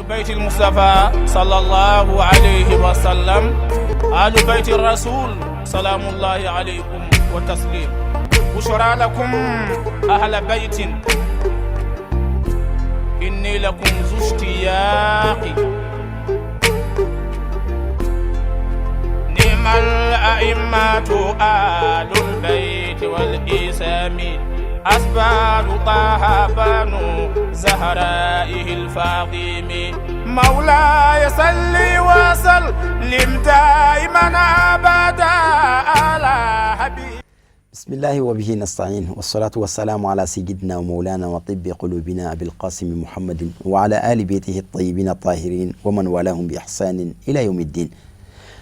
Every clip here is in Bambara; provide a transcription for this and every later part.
بيت المصطفى صلى الله عليه وسلم، آل بيت الرسول سلام الله عليكم وتسليم. بشرى لكم أهل بيت إني لكم ذو اشتياق. نعم الأئمة آل البيت والإسام، أسباب طه بنو زهرائه الفاطم. مولاي صل وسلم دائما أبدا على حبيب. بسم الله وبه نستعين، والصلاة والسلام على سيدنا ومولانا وطب قلوبنا أبي القاسم محمد وعلى آل بيته الطيبين الطاهرين ومن والاهم بإحسان إلى يوم الدين.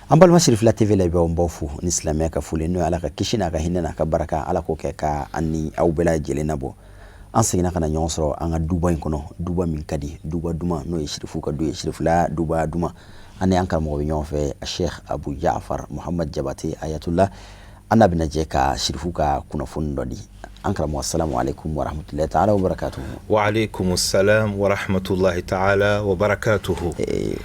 ambal mashrif la tv la biya mbofu ni islamia ka fule no alaka kishina ka hinna ka baraka ala ko ke ka anni aw bela jele nabo an sigina kana nyonsoro an ga duba kono duba min kadi duba duma no yishrifu ka do yishrifu la duba duma ani an ka mo nyon fe Sheikh Abu Ja'far Muhammad Jabati Ayatullah annabi naje ka shirifu ka kuna fundodi ankara assalamu alaikum wa rahmatullahi ta'ala wa barakatuh. Wa alaikum assalam wa rahmatullahi ta'ala wa barakatuh.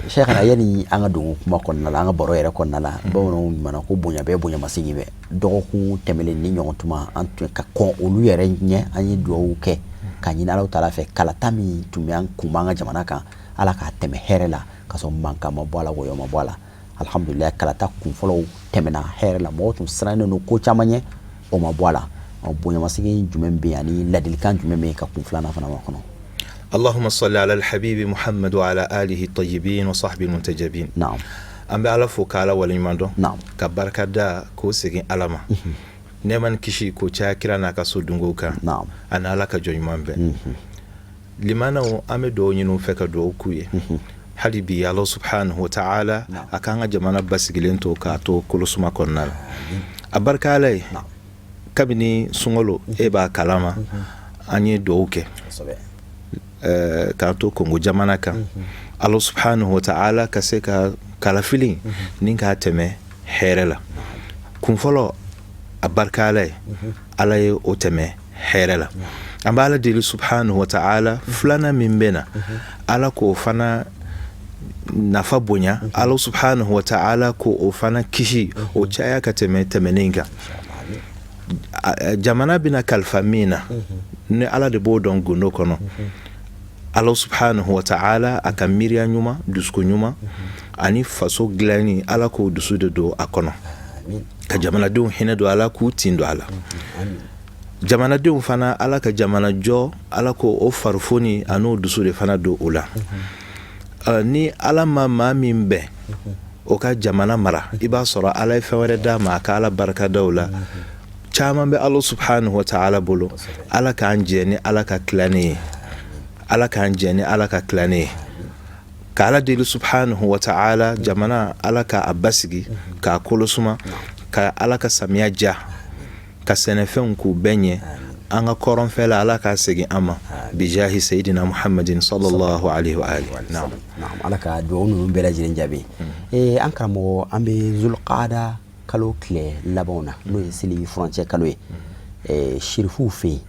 Sheikh ayani anga dungu kuma konna la anga boro yere konna la bono mana ko bonya be bonya masigi be dogo ku temele ni nyontuma antu ka ko olu yere nye anyi do ke kanyina Allah ta'ala fe kala tami tumian kumanga jamana kan ala ka teme herela kaso manka mabwala wo yo mabwala alhamdulillah kala ta kun folo temena herela motum srane no ko chamanye o mabwala bonya masigi jumembe yani ladilkan jumembe ka kun flana fana makono. اللهم صل على الحبيب محمد وعلى آله الطيبين وصحبه المنتجبين. نعم. أم على فوكالا وليماندو. نعم. كبركة دا كوسيجين ألما. نمان كشي كوچا كرانا كسودونغوكا. نعم. أنا لك جويمان بن. لمانا أم دو ينو فكا دو كوي. hali bi Allah subhanahu wa ta'ala akanga jamana basigilento ka to kulusuma konnal abarkalai kabini sungolo eba kalama anye douke ka to kongo jamana kan Allah subhanahu wa ta'ala kaseka kala feeling ninka teme herela kun folo abarkalai alay o teme herela ambala dili subhanahu wa ta'ala flana mimbena ala ko fana nafa bonya Allah subhanahu wa ta'ala ko ofana kishi o chaya ka temeninga jamana bina kalfamina ne ala de bodon guno kono Allah subhanahu wa ta'ala akamiria nyuma dusko nyuma ani faso glani ala ko dusu de do akono ka jamana do hina do ala ku tindo ala jamana do fana ala ka jamana jo ala ko o farfoni ano dusu de fana do ula ni ala ma mimbe o ka jamana mara iba sura ala fawara da ma ka ala baraka dawla chama be Allah subhanahu wa ta'ala bolo ala ka anjeni ala ka klani ala ka anjeni ala ka klani ka ala dili subhanahu wa ta'ala jamana ala ka abasigi ka kolosuma ka ala ka samiaja ka senefen ku benye anga koron fela ala ka segi ama bijahi sayidina Muhammadin sallallahu alaihi wa alihi. Naam. Naam, ala ka do no bela jiren jabi. An karamo ambe zulqada kalo kle labona no sili frontier kalo shirifu fe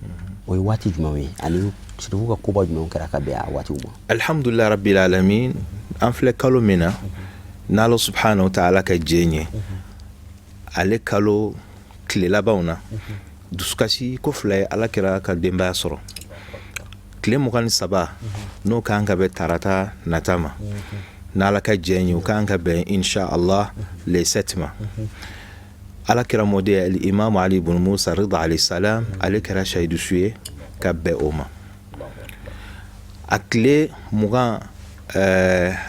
o wati jumawe ani shirifu ka kuba jumawe kara ka be wati uma. Alhamdulillah rabbil alamin an fle kalo mina na Allah subhanahu wa ta'ala ka jenye ale kalo kle labona duskasi ko fly ala kira ka demba soro kle mukan saba no kan ka be tarata natama na ala ka jenyu kan ka be insha Allah le setma ala kira mode al imam Ali ibn Musa rida alayhi salam ala kira shaidu suye ka be oma akle mugan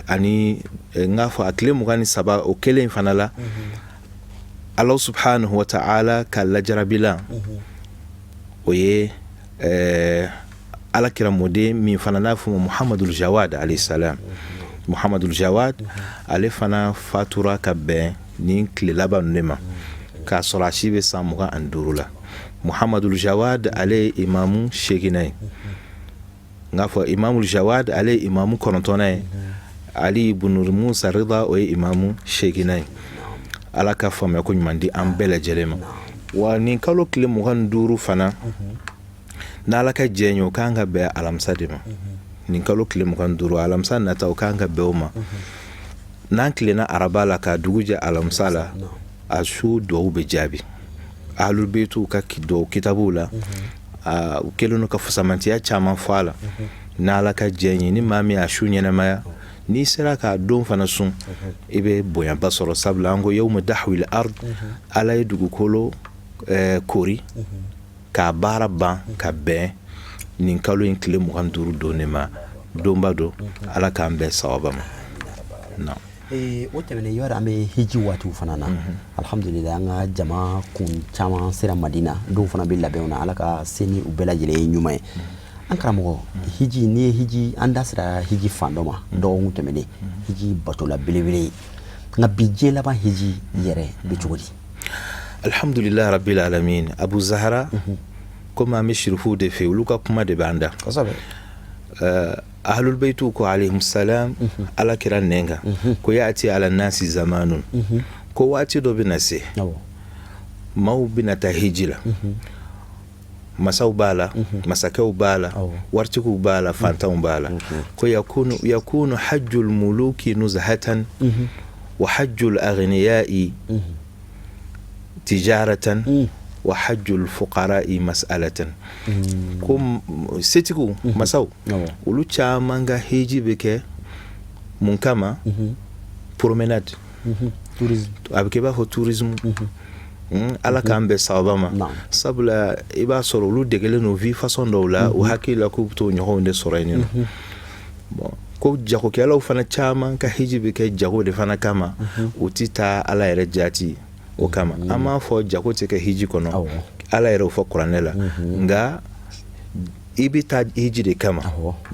ani ngafa akle mugan saba o kele fanala Allah subhanahu wa ta'ala kala jarabila oye ala kira mode min fana nafu Muhammadul Jawad alayhi salam Muhammadul Jawad ale fana fatura ka ben ni klilaba nema ka sorashi be samuga andurula Muhammadul Jawad ale imamu sheginay ngafa Imamul Jawad ale imamu konontonay Ali ibn Musa rida oye imamu sheginay ala ka fama ko nyumandi an bela jelema wa ni kalo kile mugan duru fana na ala ka jenyo kanga be alamsadima nin kalo tile 25 alamisa nata o kan ka bɛn o ma n'an tilenna araba la ka dugu jɛ alamisa la a su duwawu bɛ jaabi ahlul beitu ka duwawu kitabuw la u kɛlen no ka fusamantiya caman fɔ a la n'ala ka jɛ ye ni maa min a su ɲɛnamaya n'i sera k'a don fana sun i bɛ bonyaba sɔrɔ sabula an ko yawma dahwil ard ala ye dugukolo kori k'a baara ban ka bɛn nin kalo in tile 25 donni ma donba do ala k'an bɛn sawaba ma na o tɛmɛnen yɔrɔ an bɛ hiji waatiw fana na alhamdulillah an ka jama kun caman sera madina dɔw fana bɛ labɛnw na ala ka se ni u bɛɛ lajɛlen ye ɲuman ye an karamɔgɔ hiji ni ye hiji an da sera hiji fan dɔ ma dɔgɔkun tɛmɛnen hiji batola belebele ye nka bi diɲɛ laban hiji yɛrɛ bɛ cogo di alhamdulillah rabbil alamin abu zahra komi an bɛ shirifuw de fɛ olu ka kuma de b'an da ahlul beitu ko alayhim salam ala kira nenga ko yati ala nasi zamanun ko waati dɔ bɛna se maaw bɛna taa hiji la masaw b'a la masakɛw b'a la waritigiw b'a la fantanw b'a la ko yakunu hajjul muluki nuzhatan wa hajjul aghniyai tijaratan wa hajjul fuqara'i mas'alatan ko setigu masaw olu caman ka hiji bɛ kɛ mun kama promenade a bɛ kɛ i b'a fɔ tourisme ala k'an bɛn sababa ma sabula i b'a sɔrɔ olu degelen no vie façon dɔw la u hakili la k'u bɛ t'o ɲɔgɔnw de sɔrɔ yen nɔ ko jagokɛlaw fana caman ka hiji bɛ kɛ jago de fana kama u ti taa ala yɛrɛ jati o kama an m'a fɔ jago tɛ kɛ hiji kɔnɔ ala yɛrɛ o fɔ kuranɛ la nka i bɛ taa hiji de kama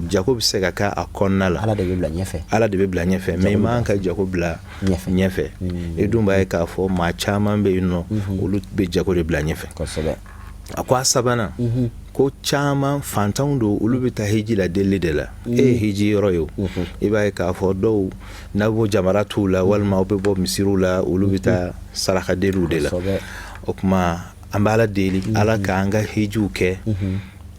jago bɛ se ka kɛ a kɔnɔna la ala de bɛ bila ɲɛfɛ mais i man ka jago bila ɲɛfɛ i dun b'a ye k'a fɔ maa caman bɛ yen nɔ olu bɛ jago de bila ɲɛfɛ a ko a sabanan ko caman fantanw don olu bɛ taa hiji la deli de la e ye hiji yɔrɔ ye o i b'a ye k'a fɔ dɔw n'a bɛ bɔ jamaratuw la walima aw bɛ bɔ misiriw la olu bɛ taa sarakadeliw de la o tuma an bɛ ala deli ala k'an ka hijiw kɛ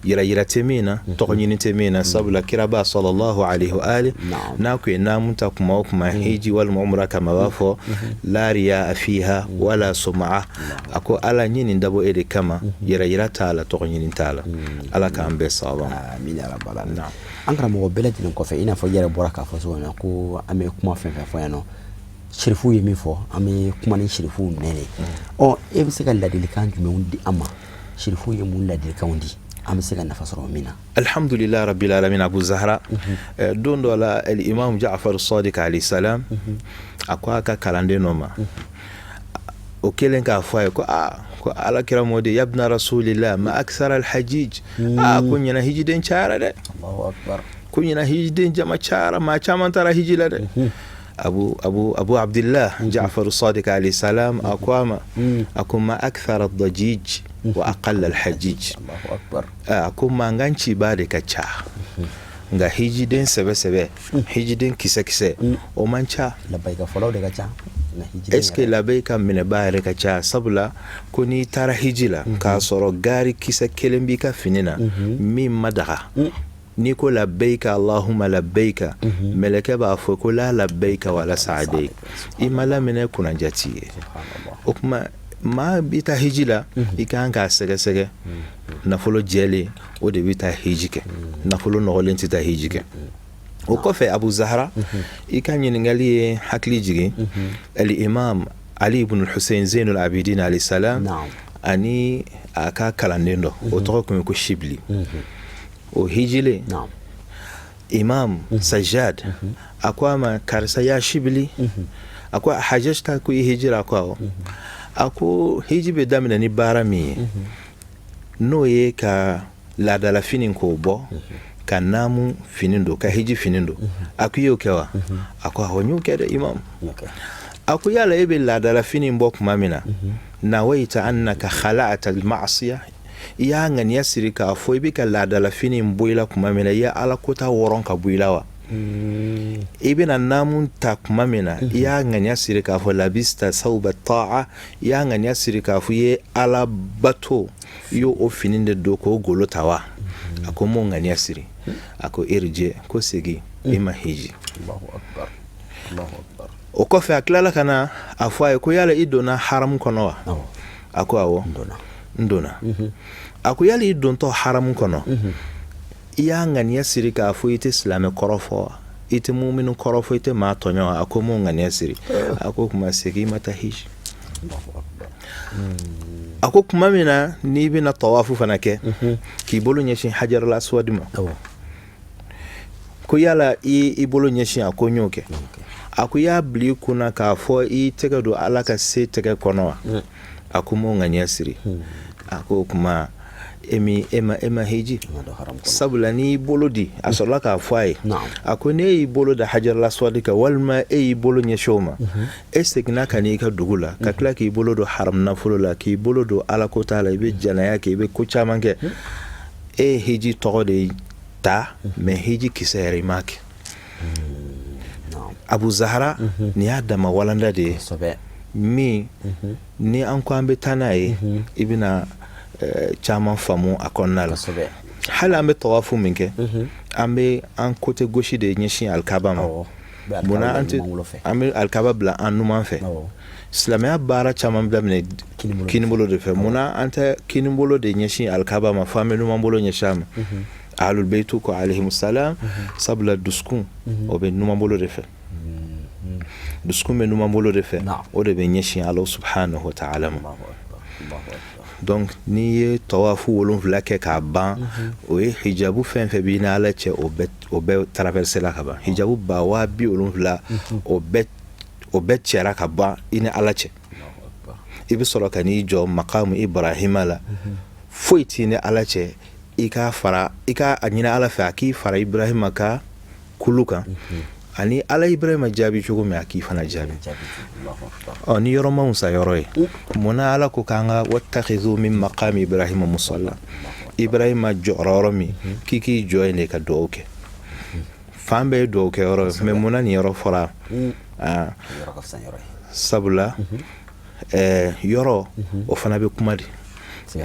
yira tɛ min na tɔgɔ ɲini tɛ min na sabula kiraba sallallahu alaihi wa ali n'a ko ye n'a mun ta kuma o kuma hiji walima umra kama b'a fɔ la riya fiha wala sum'a a ko ala ɲini dabɔ e de kama yira t'a la tɔgɔ ɲini t'a la ala k'an bɛɛ sababa amin ya rabbal alamin an karamɔgɔ bɛɛ lajɛlen kɔfɛ i n'a fɔ yɛrɛ bɔra k'a fɔ cogo min na ko an bɛ kuma fɛn fɛn fɔ yan nɔ shirifuw ye min fɔ an bɛ kuma ni shirifuw nɛnɛ e bɛ se ka ladilikan jumɛnw di an ma shirifuw ye mun ladilikanw di an bɛ se ka nafa sɔrɔ min na alhamdulillah rabbil alamin abu zahra don dɔ la al-imam ja'far sadiq alayhi salam a ko a ka kalanden dɔ ma o kelen k'a fɔ a ye ko ala kira mɔden yabna rasulillah ma aksara al-hajij ko ɲɛna hijiden cayara dɛ Allahu akbar ko ɲɛna hijiden jama cayara maa caman taara hiji la dɛ abu abdillah ja'far sadiq alayhi salam a ko ma akthara ad-dajij wa aqalla al-hajij ko manganci ba da ka ca nga hijiden sɛbɛ hijiden kisɛ o man ca labayka fɔlɔ de ka ca est-ce que labayka minɛ ba yɛrɛ ka ca sabula ko n'i taara hiji la k'a sɔrɔ gari kisɛ kelen b'i ka fini na min ma daga ni ko labbayka allahumma labbayka mɛlɛkɛ b'a fɔ ko la labbayka wala sa'adayk i ma laminɛ kunajati ye o kuma maa bi taa hiji la i kan k'a sɛgɛsɛgɛ nafolo jɛlen o de bi taa hiji kɛ nafolo nɔgɔlen tɛ taa hiji kɛ o kɔfɛ abu zahra i ka ɲininkali ye hakili jigin al-imam ali ibn al-husayn zainul abidin alayhi salam ani a ka kalanden dɔ o tɔgɔ tun ye ko shibli o hijilen imam sajjad a ko a ma karisa ya shibli a ko hajjata ko i hijira ko awɔ a ko hiji bɛ daminɛ ni baara min ye n'o ye ka laadala fini k'o bɔ ka naamu fini don ka hiji fini don a ko i y'o kɛ wa a ko awɔ n y'o kɛ dɛ imam a ko yala e bɛ laadala fini bɔ tuma min na nawaita annaka khala'ata al-ma'siya i y'a ŋaniya siri k'a fɔ i bɛ ka laadala fini bɔ i la tuma min na i ye ala kota wɔrɔn ka bɔ i la wa i bɛna naamu ta tuma min na i y'a ŋaniya siri k'a fɔ labista sawba ta'a i y'a ŋaniya siri k'a fɔ i ye ala bato i y'o fini de don k'o golo ta wa ako mo ngani asiri ako irje ko segi ima hiji. Allahu akbar, Allahu akbar. O kofe aklala kana afwa ko yala idona haram kono wa ako awo ndona ako yala idon to haram kono iya ngani asiri ka afo ite islam korofo ite mu'minu korofo ite ma tonyo ako mo ngani asiri ako kuma segi mata hiji. Allahu akbar. ako kuma mina ni bina tawafu fanake ki bolu nyeshin hajar al aswad ma ko yala i bolu nyeshin ako nyoke ako ya bli kuna ka fo i tega do alaka se tega kono ako mo ngani asiri ako kuma ema hiji sabula ni bolodi asola ka fai ako ne bolo da hajar la swadika walma bolo nyeshoma estegna kani ka dugula ka kla ki bolo do haram na fulula ki bolo do ala ko taala be jana yake be ko chamange hiji to de ta me hiji kisere mak Abu Zahra ni adama walanda de mi ni an ko ambe tanaye ibina chaman famu akonnala hal ambe tawafu minke ambe an côté gauche de nyeshin alkaba ma bona anti ambe alkaba bla anuman fe islamia bara chaman bla mine kinibolo de fe mona anta kinibolo de nyeshin alkaba ma famelu mambolo nyeshama ahlul baytu ko alayhi salam sabla duskun obe numambolo de fe duskun me numambolo de fe o de nyeshin Allah subhanahu wa ta'ala. Donc ni tawafu wolon vlake ka ban o hijabu fen fe bi na ala che obet traverser la ka ban hijabu ba wa bi wolon vla obet chera ka ban ina ala che ibi soro ka ni jo maqam Ibrahim ala foiti ne ala che ika anyina ala fa ki fara Ibrahim ka kuluka ani ala Ibrahim jabi chugo me aki fana jabi ni yoro ma musa yoro mona ala ko kanga wattakhizu min maqam Ibrahim musalla Ibrahim jororomi kiki joine ka doke fambe doke yoro me mona ni yoro fora yoro ka san yoro sabula yoro o fana be kumadi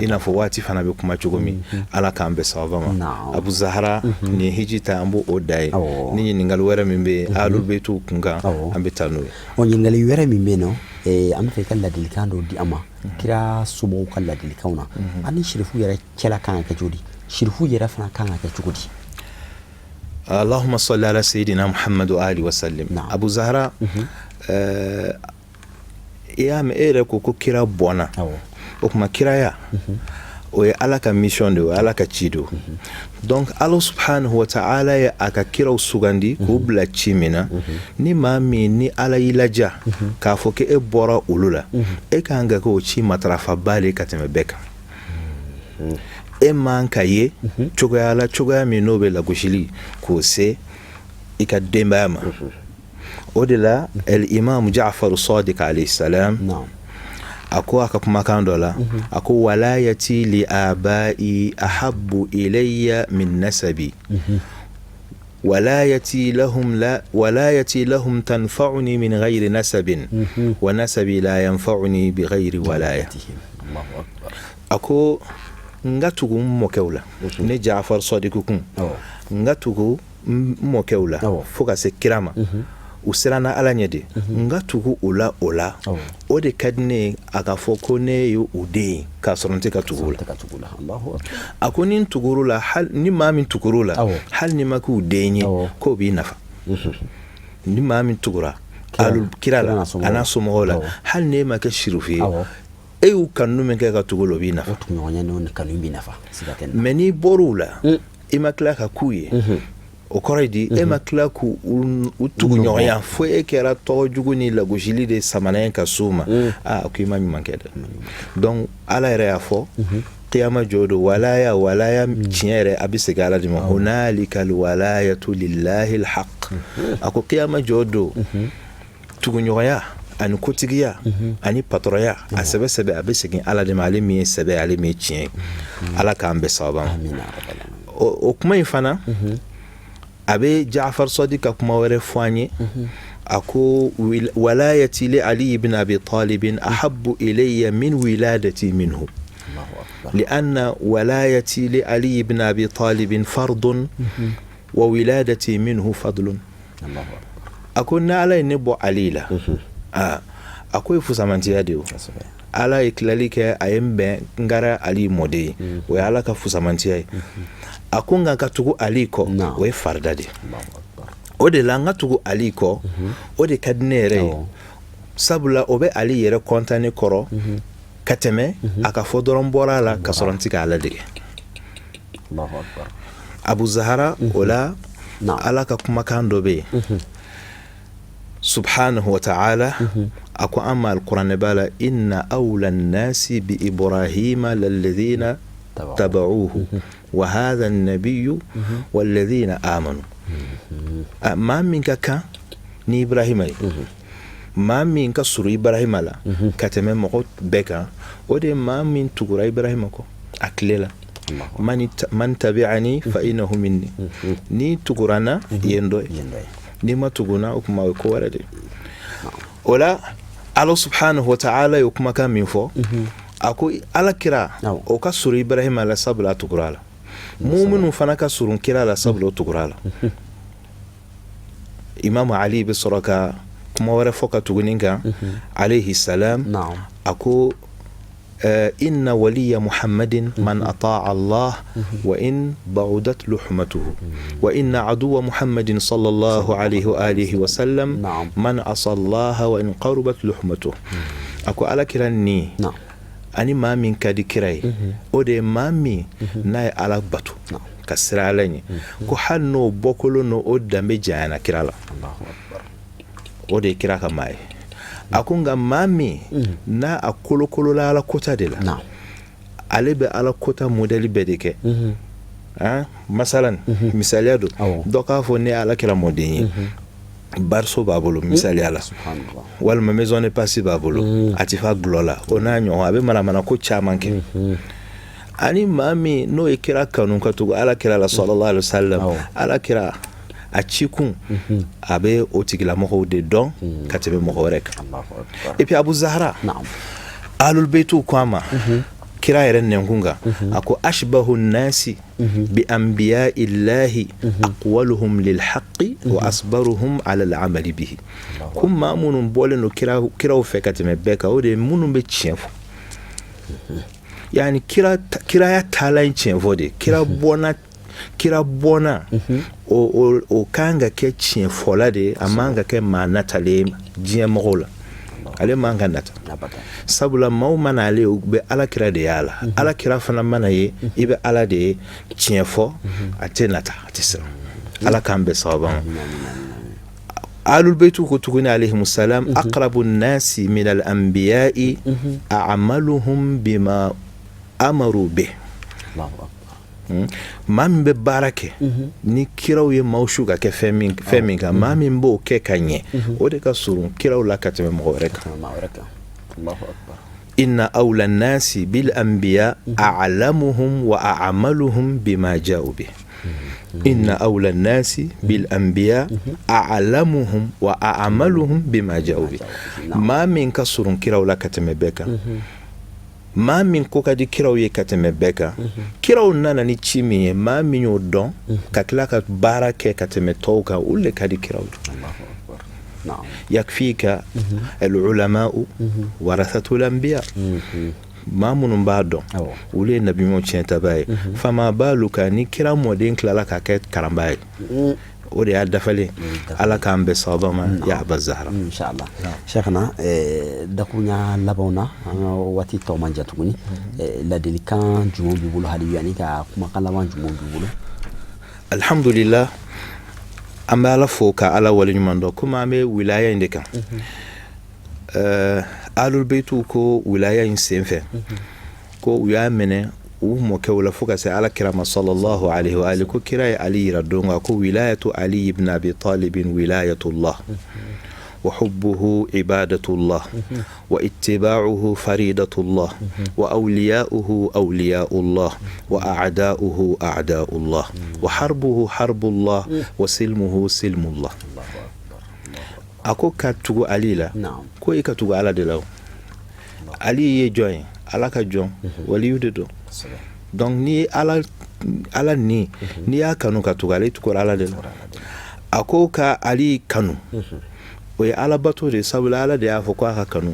ina fo wati fana be kuma chugomi ala kambe sawama Abu Zahra ni hijita ambo odai ni ningal wera mimbe alul betu kunga ambe tanu on ningal wera mimbe no am fe kala dilikando di ama kira sumo kala dilikauna ani shirifu yara kela kan ka jodi shirifu yara fana kan ka chugudi. Allahumma salli ala sayyidina Muhammad wa ali wa sallim. Abu Zahra ya me ere ko kira bona o kuma kiraya o ya ala ka mission de o ala ka chido donc Allah subhanahu wa ta'ala ya aka kira sugandi ko bla chimina ni mami ni ala ilaja ka fo ke bora ulula ka hanga ko chi matrafa bale ka teme beka man kaye choga mi nobe la goshili ko se ka demba ma odela el imam Ja'far Sadiq alayhi salam ako akakuma kandola ako walayati li abai ahabbu ilayya min nasabi walayati lahum tanfa'uni min ghayri nasabin wa nasabi la yanfa'uni bi ghayri walayatihim. Allahu akbar. Ako ngatugu mokewla ne Ja'far Sadiq kun ngatugu mokewla foka se kirama usirana ala nyede ngatugu ola o de kadne aga foko ne yo ude ka soronte ka tugula Allahu akbar. Akoni tugurula hal ni mamin tugurula hal ni maku denye ko bi nafa ni mamin tugura alul kirala ana somola hal ne maka shirufi u kanu menke ka tugulo bi nafa otunyonya no kanu bi nafa sigaten meni borula imakla ka kuye o koridi emakla ku utugu nyoya fo ekera to juguni la gojili de samana ka suma okima nyumankeda donc ala ere afo qiyama jodo walaya chiere abisegala dimo hunalika alwalayatu lillahi alhaq ako qiyama jodo tugu nyoya ani kotigiya ani patroya asebe abisegin ala de malimi sebe alimi chien ala ka ambe sawaba o kuma ifana abe Ja'far Sadiq kuma were fanye ako walayati li Ali ibn Abi Talib ahabbu ilayya min wiladati minhu لأن ولايتي لعلي بن أبي طالب فرض وولادتي منه فضل. أكون على نبو عليلا أكو فسامانتي أديو على إكلاليك أيام بنغارا علي مودي وعلى كفسامانتي أكون غاتوغو عليكو وفردادي ode la ngatugo aliko ode kadnere sabula obe ali yere kontane koro kateme aka fodoron borala kasorantika ala dige. Allahu akbar. Abu Zahra ola alaka kuma kando be subhanahu wa ta'ala aku amma al-Qur'an bala inna awla an-nasi bi Ibrahima lalladhina tabauhu wa hadha an-nabiyyu walladhina amanu. Ma minka kan ni Ibrahima ma minka suru Ibrahima la kateme mo beka ode ma min tugura Ibrahima ko aklela man tabi'ani fa innahu minni ni tugurana yendo ni ma tuguna kuma ko warade ola Allah subhanahu wa ta'ala yukuma kan min fo ako ala kira o ka suru Ibrahima la sabla tugurala mu'minu fana ka surun kira la sabla tugurala. Imam Ali bisraka kuma wara foka tuguninka alayhi salam ako inna waliya Muhammadin man ata'a Allah wa in ba'udat luhmatuhu wa inna aduwa Muhammadin sallallahu alayhi wa alihi wa sallam man asa Allah wa in qarubat luhmatuhu. Ako ala kiranni ani mami kadi kirai ode mami na ala batu kasira alani ko hanno bokolo no odda me jana kirala. Allahu akbar. Ode kira kamai akunga mami na akolokolo la ala kota de la alebe ala kota modeli bedeke masalan misaliado doka fo ne ala kira modeni barso babolo misali ala wal ma maison n'est pas si babolo atifa glola ona nyo abe mana ko chamanke ani mami no ikira kanun ka tugo ala kira la sallallahu alaihi wasallam ala kira a cikun abe otigila mo de don katebe mo rek. Et puis Abu Zahra alul baytu kwama kira yeren nengunga ako ashbahu nasi bi anbiya illahi aqwaluhum lil haqqi wa asbaruhum ala al amali bihi. Kuma munun bole no kira o fekate me beka o de munun be chienfo yani kira ya talain chienfo de kira bona o kanga ke chienfo la de amanga ke manatale jien mogola ale manga nata sabula maumana ale be ala kira de ala kira fana mana ye ibe ala de chienfo atenata atisa ala kambe saban alul baytu ko tukuni alayhi salam aqrabu an-nasi min al-anbiya'i a'maluhum bima amaru bih. Allahu akbar. Mambe barake ni kiraw ye mawshuga ke feminga mamin bo ke kanye o de ka surun kiraw la kateme mo reka. Allahu akbar. Inna awla an-nasi bil anbiya a'lamuhum wa a'maluhum bima ja'u bih. Inna awla an-nasi bil anbiya a'lamuhum wa a'maluhum bima ja'u bih. Mamin ka surun kiraw la kateme beka mamin ko kadi kiraw ye kateme beka kiraw nana ni chimi mamin yo don kakla ka barake kateme toka ulle kadi kiraw. Allahu akbar. Naam. Yakfika al-ulama warathatu al-anbiya. Mamun badon ule nabi mo chenta bay fama baluka ni kira modin klala ka ket karambai ode adafale ala kambe sabama ya Abu Zahra inshallah. Sheikhna dakunya labona wati to manja tuguni la delikan jumo bibulu hadi yani ka kuma kala wan jumo bibulu alhamdulillah amba ala foka ala wali nyumando kuma me wilaya indeka alul baytu ko wilaya insenfe ko wiya mene mo ke wala fuka sai ala kirama sallallahu alaihi wa alihi ko kira ali radonga ko wilayatu ali ibn abi talib wilayatullah wa hubbuhu ibadatullah wa ittiba'uhu faridatullah wa awliya'uhu awliya'ullah wa a'da'uhu a'da'ullah wa harbuhu harbullah wa silmuhu silmullah. Ako katugo alila ko ikatugo ala de law ali ye join ala ka jon wali yude do donc ni ala ni y'a kanu ka tugu ale tugura ala de la a ko ka ali kanu o ye ala bato de sabula ala de y'a fɔ ko a ka kanu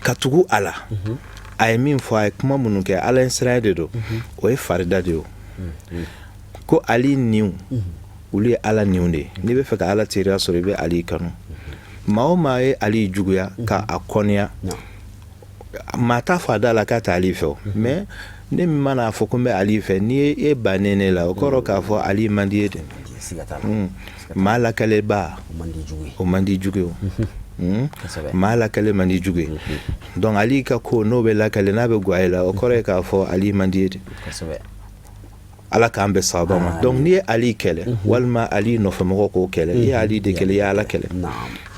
ka tugu ala a ye min fɔ a ye kuma minnu kɛ ala ye sira de don o ye farida de yo ko ali niw olu ye ala niw de n'i bɛ fɛ ka ala teriya sɔrɔ i bɛ ali kanu maa o maa ye ali juguya ka a kɔniya maa t'a fɔ a da la k'a tɛ ali fɛ o mais ne min mana fɔ ko n bɛ ali fɛ n'i ye bannen ne la o kɔrɔ k'a fɔ ali man di ye de maa lakaleba o man di jugu ye maa lakale man di jugu ye donc ali ka ko n'o bɛ lakale n'a bɛ guwa la o kɔrɔ ye k'a fɔ ali man di ye de ala k'an bɛ sababa ma donc n'i ye ali kɛlɛ walima ali nɔfɛmɔgɔ k'o kɛlɛ i ye ali de kɛlɛ i ye ala kɛlɛ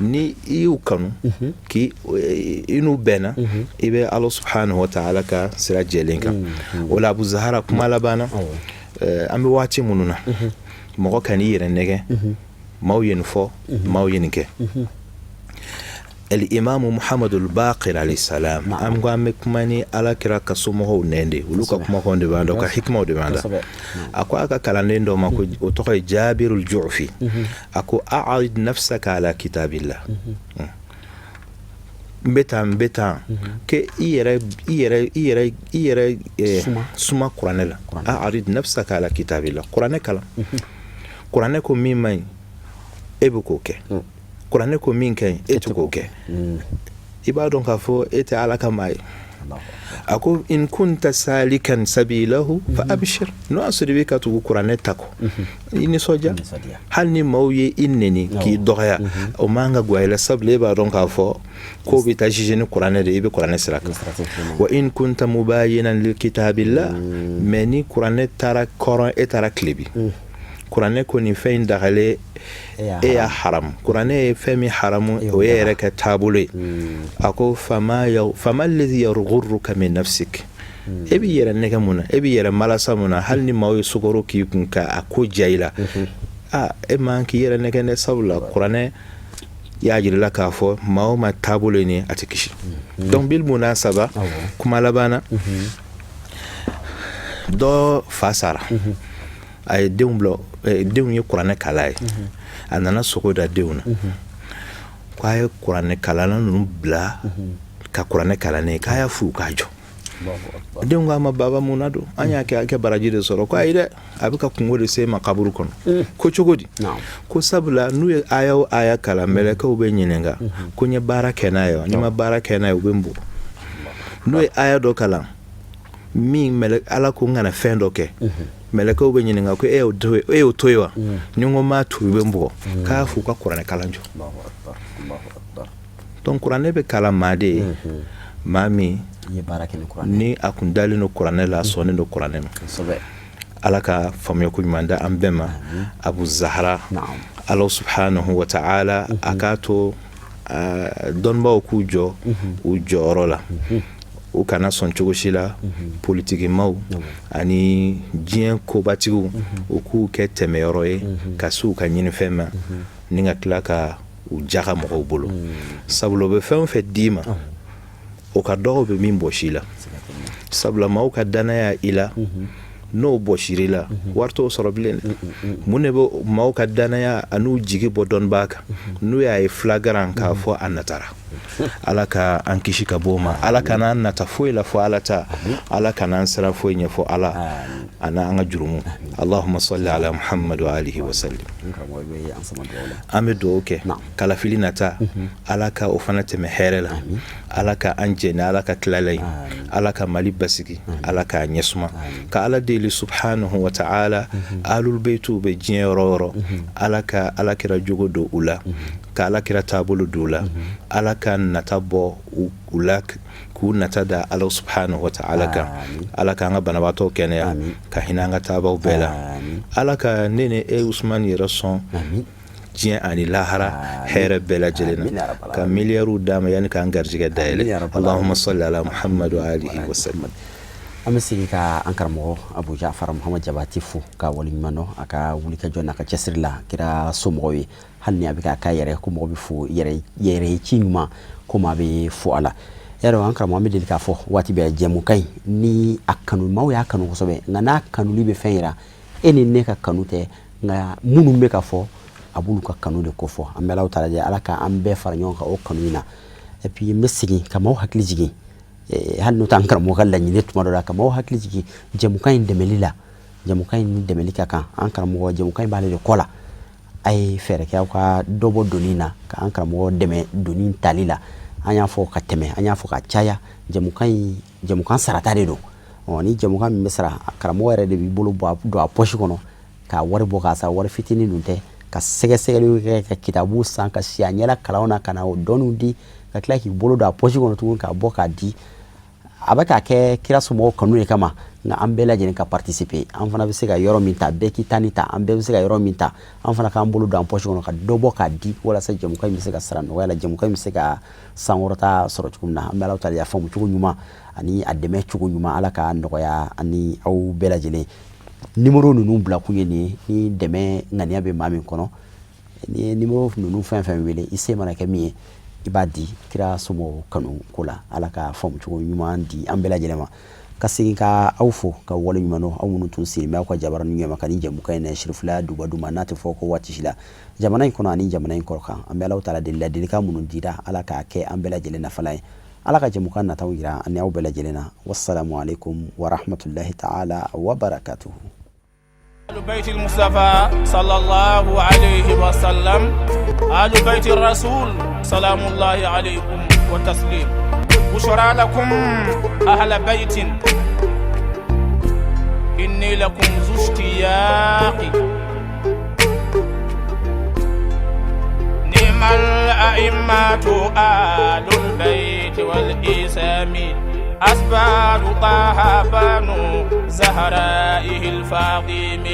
ni i y'u kanu i n'u bɛnna i bɛ ala subhanahu wa ta'ala ka sira jɛlen kan o la abu zahara kuma laban na an bɛ waati minnu na mɔgɔ ka n'i yɛrɛ nɛgɛ maaw ye nin fɔ maaw ye nin kɛ الإمام محمد الباقر عليه السلام أم قام كماني على كرا كسمه نندي ولوكا كما كون دي باندا كحكمة دي باندا أكو أكا كلامين دو ماكو وتقي جابر الجعفي أكو أعرض نفسك على كتاب الله بتام كي إيري سما قرآن الله أعرض نفسك على كتاب الله قرآن كلام قرآن كو ميماي إبوكو كي Kurane ko min kan e to ko kɛ i b'a dɔn k'a fɔ e tɛ ala kama ye a ko in kunta salikan sabilahu fa abshir n'o y'a sɔrɔ i bɛ ka tugu kuranɛ ta kɔ i nisɔndiya hali ni maaw ye i neni k'i dɔgɔya o man ka guwa i la sabula e b'a dɔn k'a fɔ ko bɛ taa jije ni kuranɛ de i bɛ kuranɛ sira kan wa in kunta mubayinan lil kitabillah mais ni kuranɛ taara kɔrɔn e taara tilebi kuranɛ ko nin fɛn in dagale e y'a haram kuranɛ ye fɛn min haramu o ye yɛrɛ kɛ taabolo ye a ko fama alladhi yarghurruka min nafsik e b'i yɛrɛ nɛgɛ mun na e b'i yɛrɛ malasa mun na hali ni maaw ye sukaro k'i kun ka a ko ja i la e man k'i yɛrɛ nɛgɛ ne sabula kuranɛ y'a jirala k'a fɔ maa o maa taabolo ye nin a tɛ kisi donc bil munasaba kuma laban na dɔ fa sara a ye denw ye kuranɛ kala ye a nana sogo da denw na ko a ye kuranɛ kalana ninnu bila ka kuranɛ kalanen k'a y'a furu k'a jɔ denw k'a ma baba mun na don an y'a kɛ a kɛ baraji de sɔrɔ ko ayi dɛ a bɛ ka kungo de se ma kaburu kɔnɔ ko cogo di ko sabula n'u ye aya o aya kalan mɛlɛkɛw bɛ ɲininka ko n ye baara kɛ n'a ye wa ni ma baara kɛ n'a ye u bɛ n bugɔ n'u ye aya dɔ kalan min ala ko n kana fɛn dɔ kɛ mɛlɛkɛw bɛ ɲininka ko e y'o to ye wa ni n ko m'a to i bɛ n bugɔ k'a f'u ka kuranɛ kalan jɔ donc kuranɛ bɛ kalan maa de ye maa min ni a kun dalen don kuranɛ la a sɔnnen don kuranɛ ma ala ka faamuya ko ɲuman da an bɛɛ ma abu zahara ala subhanahu wa ta'ala a k'a to dɔnnibaw k'u jɔ u jɔyɔrɔ la u kana sɔn cogo si la politikimaw ani diɲɛ kobatigiw u k'u kɛ tɛmɛyɔrɔ ye ka se u ka ɲinifɛn ma ni ka tila ka u jaga mɔgɔw bolo sabula u bɛ fɛn o fɛn d'i ma o ka dɔgɔ bɛ min bɔsi la sabula maaw ka danaya i la n'o bɔsir'i la wari t'o sɔrɔ bilen dɛ mun de bɛ maaw ka danaya an'u jigi bɔ dɔnnibaa kan n'u y'a ye filagaran k'a fɔ a natara ala ka an kisi ka bɔ o ma ala kana an nata foyi la fɔ ala ta ala kana an sira foyi ɲɛfɔ ala ana an ka jurumu allahumma salli ala muhammad wa alihi wa sallim an bɛ dugawu kɛ kalafili nata ala ka o fana tɛmɛ hɛrɛ la ala ka an jɛni ala ka tilala ye ala ka mali basigi ala ka ɲɛsuma ka ala deli subhanahu wa ta'ala alul beitu bɛ diɲɛ yɔrɔ o yɔrɔ ala ka alakira jogo don u la ka alakira taabolo don u la ala ka nata bɔ u la k'u nata da ala subhanahu wa ta'ala kan ala ka an ka banabaatɔ kɛnɛya ka hinɛ an ka taabaw bɛɛ la ala ka ne ni e usman yɛrɛ sɔn diɲɛ ani lahara hɛrɛ bɛɛ lajɛlen na ka miliyariw d'a ma yanni k'an garijɛgɛ dayɛlɛ allahumma salli ala muhammad wa alihi wa sallam an bɛ segin ka an karamɔgɔ abu jafar muhamad jabati fo ka waleɲuman dɔn a ka wulikajɔ n'a ka cɛsiri la kɛra somɔgɔw ye hali ni a bɛ k'a yɛrɛ ko mɔgɔ bɛ fo yɛrɛ ye ci ɲuman ko maa bɛ fo a la yaro an karamɔgɔ an bɛ deli k'a fɔ waati bɛɛ jɛmukan in ni a kanu maaw y'a kanu kosɛbɛ nka n'a kanuli bɛ fɛn yira e ni ne ka kanu tɛ nka minnu bɛ ka fɔ a b'olu ka kanu de ko fɔ an bɛ Alahu taala deli Ala k'an bɛɛ fara ɲɔgɔn kan o kanu in na et puis n bɛ segin ka maaw hakili jigin hali n'o tɛ an karamɔgɔ ka laɲini tuma dɔ la ka maaw hakili jigin jɛmukan in dɛmɛli la jɛmukan in dɛmɛli ka kan an karamɔgɔ jɛmukan in b'ale de kɔ la a ye fɛɛrɛ kɛ aw ka dɔ bɔ doni na ka an karamɔgɔ dɛmɛ doni tali la an y'a fɔ ka tɛmɛ an y'a fɔ ka caya jɛmukan sarata de don ni jɛmukan min bɛ sara karamɔgɔ yɛrɛ de b'i bolo don a pɔsi kɔnɔ ka wari bɔ k'a sara wari fitinin dun tɛ ka sɛgɛsɛgɛliw kɛ ka kitabu san ka si a ɲɛla kalanw na ka na o dɔnniw di ka tila k'i bolo don a pɔsi kɔnɔ tuguni k'a bɔ k'a di a bɛ k'a kɛ kira somɔgɔw kanu de kama nka an bɛɛ lajɛlen ka participer an fana bɛ se ka yɔrɔ min ta bɛɛ k'i ta ni ta an bɛɛ bɛ se ka yɔrɔ min ta an fana k'an bolo don an pɔsi kɔnɔ ka dɔ bɔ k'a di walasa jɛmukan in bɛ se ka sara nɔgɔya la jɛmukan in bɛ se ka sankɔrɔta sɔrɔ cogo min na an bɛ Alahu taala faamu cogo ɲuman ani a dɛmɛ cogo ɲuman Ala k'a nɔgɔya ani aw bɛɛ lajɛlen numéro ninnu bila kun ye nin ye ni dɛmɛ ŋaniya bɛ maa min kɔnɔ ni ye numéro ninnu fɛn fɛn wele i se mana kɛ min ye i b'a di kira somɔgɔw kanu ko la Ala ka faamu cogo ɲuman di an bɛɛ lajɛlen ma ka segin ka aw fo ka wale ɲuman dɔn aw minnu tun sigilen bɛ aw ka jabaranin ɲɛma ka ni jɛmukan in na sirifilaya duba duma n'a tɛ fɔ ko waati si la jamana in kɔnɔ ani jamana in kɔrɔ kan an bɛ Alahu taala deli ladilikan minnu dira Ala k'a kɛ an bɛɛ lajɛlen nafalan ye Ala ka jɛmukan nataw yira ani aw bɛɛ lajɛlen na wassalamu alaikum wa rahmatullahi ta'ala wa barakatuhu آل بيت المصطفى صلى الله عليه وسلم آل بيت الرسول سلام الله عليكم وتسليم بشرى لكم أهل بيت إني لكم ذو اشتياق نعم الأئمة آل البيت والإسام أسباب طه بنو زهرائه الفاطم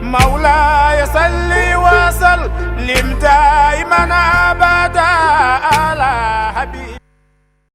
مولاي صل وسلم دائما أبدا على حبيب